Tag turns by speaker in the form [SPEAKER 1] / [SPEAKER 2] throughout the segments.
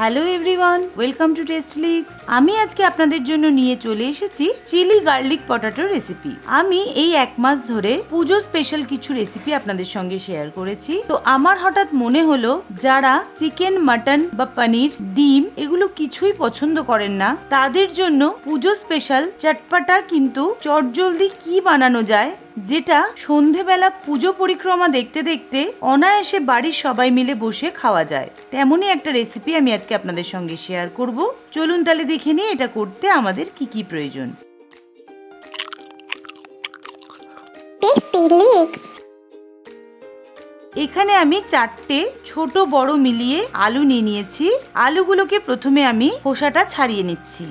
[SPEAKER 1] Hello everyone, welcome to tasty leaks. আমি আজকে আপনাদের জন্য নিয়ে চলে এসেছি চিলি গার্লিক পটাটো রেসিপি। আমি এই এক মাস ধরে পুজো স্পেশাল কিছু রেসিপি আপনাদের সঙ্গে শেয়ার করেছি। তো আমার হঠাৎ মনে হলো যারা চিকেন, মাটন বা পনির, ডিম এগুলো কিছুই পছন্দ করেন না, তাদের জন্য পুজো স্পেশাল চটপটা কিন্তু চটজলদি কি বানানো যায়, যেটা সন্ধেবেলা পুজো পরিক্রমা দেখতে দেখতে অনায়াসে বাড়ির সবাই মিলে বসে খাওয়া যায়, তেমনই একটা রেসিপি আমি আজকে আপনাদের সঙ্গে শেয়ার করব। চলুন তাহলে দেখে নিই এটা করতে আমাদের কি কি প্রয়োজন। এখানে আমি 4টে ছোট বড় মিলিয়ে আলু নিয়ে নিয়েছি। আলুগুলোকে প্রথমে আমি খোসাটা ছাড়িয়ে নিচ্ছি।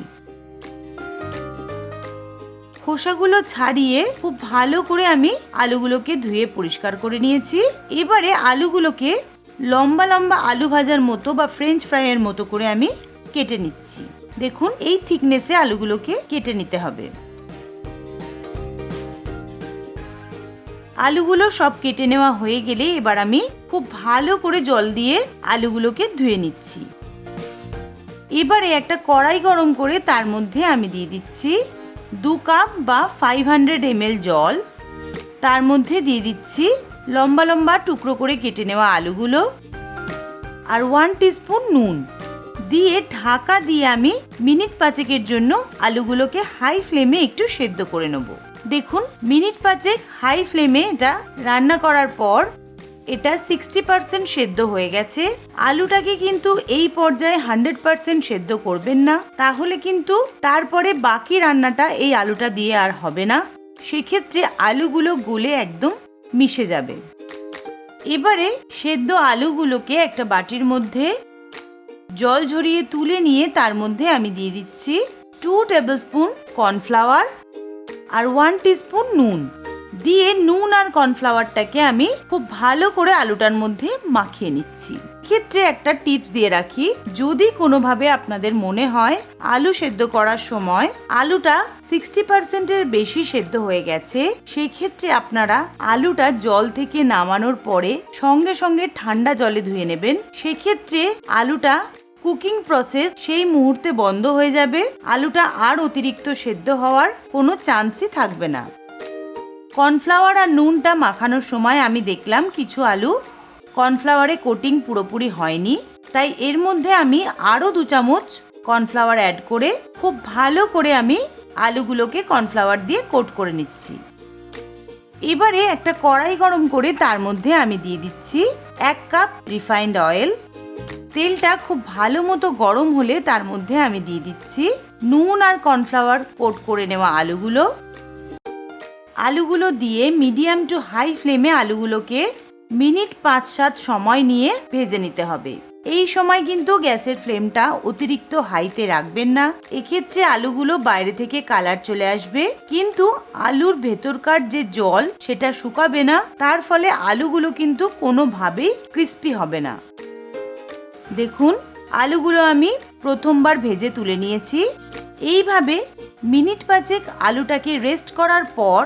[SPEAKER 1] খোসাগুলো ছাড়িয়ে খুব ভালো করে আমি আলুগুলোকে ধুয়ে পরিষ্কার করে নিয়েছি। এবারে আলুগুলোকে লম্বা লম্বা আলু ভাজার মতো বা ফ্রেঞ্চ ফ্রাইয়ের মতো করে আমি কেটে নিচ্ছি। দেখুন এই থিকনেসে আলুগুলোকে কেটে নিতে হবে। আলুগুলো সব কেটে নেওয়া হয়ে গেলে এবার আমি খুব ভালো করে জল দিয়ে আলুগুলোকে ধুয়ে নিচ্ছি। এবারে একটা কড়াই গরম করে তার মধ্যে আমি দিয়ে দিচ্ছি 2 কাপ বা 500 ml জল। তার মধ্যে দিয়ে দিচ্ছি লম্বা লম্বা টুকরো করে কেটে নেওয়া আলুগুলো আর 1 টিস্পুন নুন দিয়ে ঢাকা দিয়ে আমি মিনিট 5 জন্য আলুগুলোকে হাই ফ্লেমে একটু সেদ্ধ করে নেব। দেখুন মিনিট 5 হাই ফ্লেমে এটা রান্না করার পর এটা 60% সেদ্ধ হয়ে গেছে। আলুটাকে কিন্তু এই পর্যায়ে 100% সেদ্ধ করবেন না, তাহলে কিন্তু তারপরে বাকি রান্নাটা এই আলুটা দিয়ে আর হবে না, সেক্ষেত্রে আলুগুলো গলে একদম মিশে যাবে। এবারে সেদ্ধ আলুগুলোকে একটা বাটির মধ্যে জল ঝরিয়ে তুলে নিয়ে তার মধ্যে আমি দিয়ে দিচ্ছি 2 টেবিলস্পুন কর্নফ্লাওয়ার আর 1 টিস্পুন নুন দিয়ে নুন আর কর্নফ্লাওয়ারটাকে আমি খুব ভালো করে আলুটার মধ্যে মাখিয়ে নিচ্ছি। ক্ষেত্রে একটা টিপস দিয়ে রাখি, যদি কোনোভাবে আপনাদের মনে হয় আলু সেদ্ধ করার সময় আলুটা 60% এর বেশি সেদ্ধ হয়ে গেছে, সেই ক্ষেত্রে আপনারা আলুটা জল থেকে নামানোর পরে সঙ্গে সঙ্গে ঠান্ডা জলে ধুয়ে নেবেন। সেক্ষেত্রে আলুটা কুকিং প্রসেস সেই মুহূর্তে বন্ধ হয়ে যাবে, আলুটা আর অতিরিক্ত সেদ্ধ হওয়ার কোনো চান্সই থাকবে না। কর্নফ্লাওয়ার আর নুনটা মাখানোর সময় আমি দেখলাম কিছু আলু কর্নফ্লাওয়ারে কোটিং পুরোপুরি হয়নি, তাই এর মধ্যে আমি আরও 2 চামচ কর্নফ্লাওয়ার অ্যাড করে খুব ভালো করে আমি আলুগুলোকে কর্নফ্লাওয়ার দিয়ে কোট করে নিচ্ছি। এবারে একটা কড়াই গরম করে তার মধ্যে আমি দিয়ে দিচ্ছি 1 কাপ রিফাইন্ড অয়েল। তেলটা খুব ভালো মতো গরম হলে তার মধ্যে আমি দিয়ে দিচ্ছি নুন আর কর্নফ্লাওয়ার কোট করে নেওয়া আলুগুলো দিয়ে মিডিয়াম টু হাই ফ্লেমে আলুগুলোকে মিনিট 5-7 সময় নিয়ে ভেজে নিতে হবে। এই সময় কিন্তু গ্যাসের ফ্লেমটা অতিরিক্ত হাইতে রাখবেন না, এক্ষেত্রে আলুগুলো বাইরে থেকে কালার চলে আসবে, কিন্তু আলুর ভেতরকার যে জল সেটা শুকাবে না, তার ফলে আলুগুলো কিন্তু কোনোভাবেই ক্রিস্পি হবে না। দেখুন আলুগুলো আমি প্রথমবার ভেজে তুলে নিয়েছি। এইভাবে মিনিট 5 আলুটাকে রেস্ট করার পর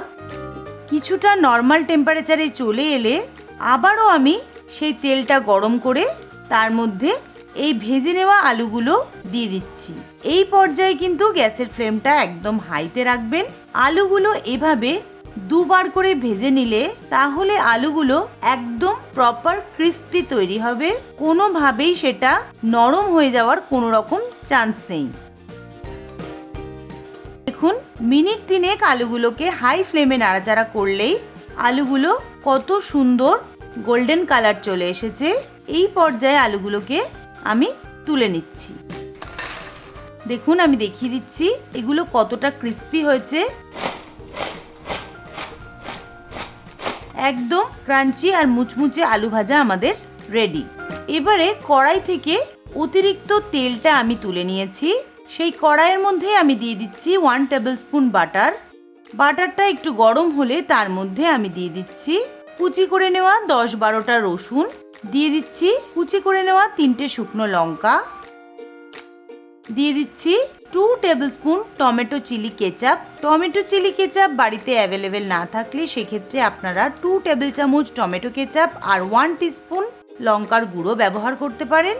[SPEAKER 1] কিছুটা নর্মাল টেম্পারেচারে চলে এলে আবারও আমি সেই তেলটা গরম করে তার মধ্যে এই ভেজে নেওয়া আলুগুলো দিয়ে দিচ্ছি। এই পর্যায়ে কিন্তু গ্যাসের ফ্লেমটা একদম হাইতে রাখবেন। আলুগুলো এভাবে 2 বার করে ভেজে নিলে তাহলে আলুগুলো একদম প্রপার ক্রিস্পি তৈরি হবে, কোনোভাবেই সেটা নরম হয়ে যাওয়ার কোনো রকম চান্স নেই। দেখুন মিনিট 3 আলুগুলোকে হাই ফ্লেমে নাড়াচাড়া করলেই আলুগুলো কত সুন্দর গোল্ডেন কালার চলে এসেছে। এই পর্যায়ে আলুগুলোকে আমি তুলে নিচ্ছি। দেখুন আমি দেখিয়ে দিচ্ছি এগুলো কতটা ক্রিস্পি হয়েছে, একদম ক্রাঞ্চি আর মুচমুচে আলু ভাজা আমাদের রেডি। এবারে কড়াই থেকে অতিরিক্ত তেলটা আমি তুলে নিয়েছি। সেই কড়াইয়ের মধ্যে আমি দিয়ে দিচ্ছি 1 টেবিলস্পুন বাটার। বাটারটা একটু গরম হলে তার মধ্যে আমি দিয়ে দিচ্ছি কুচি করে নেওয়া 10-12টা রসুন, দিয়ে দিচ্ছি কুচি করে নেওয়া 3টে শুকনো লঙ্কা, দিয়ে দিচ্ছি 2 tablespoon tomato chilli ketchup. Tomato chilli ketchup বাড়িতে অ্যাভেলেবেল না থাকলে সেক্ষেত্রে আপনারা 2 টেবিল চামচ টমেটো কেচাপ আর 1 টিস্পুন লঙ্কার গুঁড়ো ব্যবহার করতে পারেন।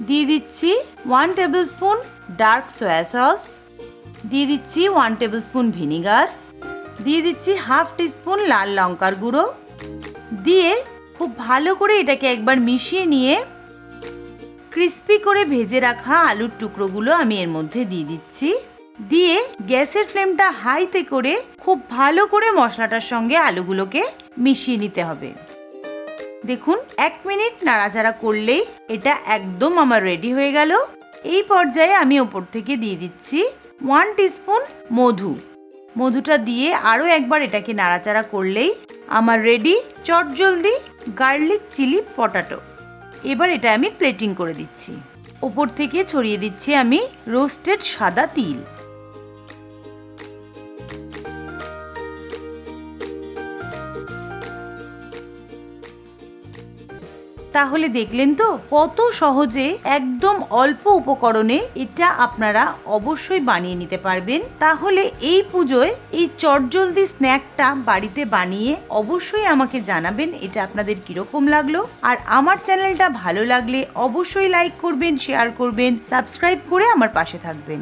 [SPEAKER 1] দিয়ে দিচ্ছি 1 table spoon dark soya sauce, দিয়ে দিচ্ছি 1 টেবিল স্পুন ভিনিগার, দিয়ে দিচ্ছি হাফ টিস্পুন লাল লঙ্কার গুঁড়ো, দিয়ে খুব ভালো করে এটাকে একবার মিশিয়ে নিয়ে ক্রিস্পি করে ভেজে রাখা আলুর টুকরোগুলো আমি এর মধ্যে দিয়ে দিচ্ছি। দিয়ে গ্যাসের ফ্লেমটা হাইতে করে খুব ভালো করে মশলাটার সঙ্গে আলুগুলোকে মিশিয়ে নিতে হবে। দেখুন 1 মিনিট নাড়াচাড়া করলেই এটা একদম আমার রেডি হয়ে গেল। এই পর্যায়ে আমি ওপর থেকে দিয়ে দিচ্ছি 1 টিস্পুন মধু। মধুটা দিয়ে আরও একবার এটাকে নাড়াচাড়া করলেই আমার রেডি চটজলদি গার্লিক চিলি পটাটো। এবার এটা আমি প্লেটিং করে দিচ্ছি। ওপর থেকে ছড়িয়ে দিচ্ছি আমি রোস্টেড সাদা তিল। তাহলে দেখলেন তো কত সহজে একদম অল্প উপকরণে এটা আপনারা অবশ্যই বানিয়ে নিতে পারবেন। তাহলে এই পুজোয় এই চটজলদি স্ন্যাকটা বাড়িতে বানিয়ে অবশ্যই আমাকে জানাবেন এটা আপনাদের কিরকম লাগলো। আর আমার চ্যানেলটা ভালো লাগলে অবশ্যই লাইক করবেন, শেয়ার করবেন, সাবস্ক্রাইব করে আমার পাশে থাকবেন।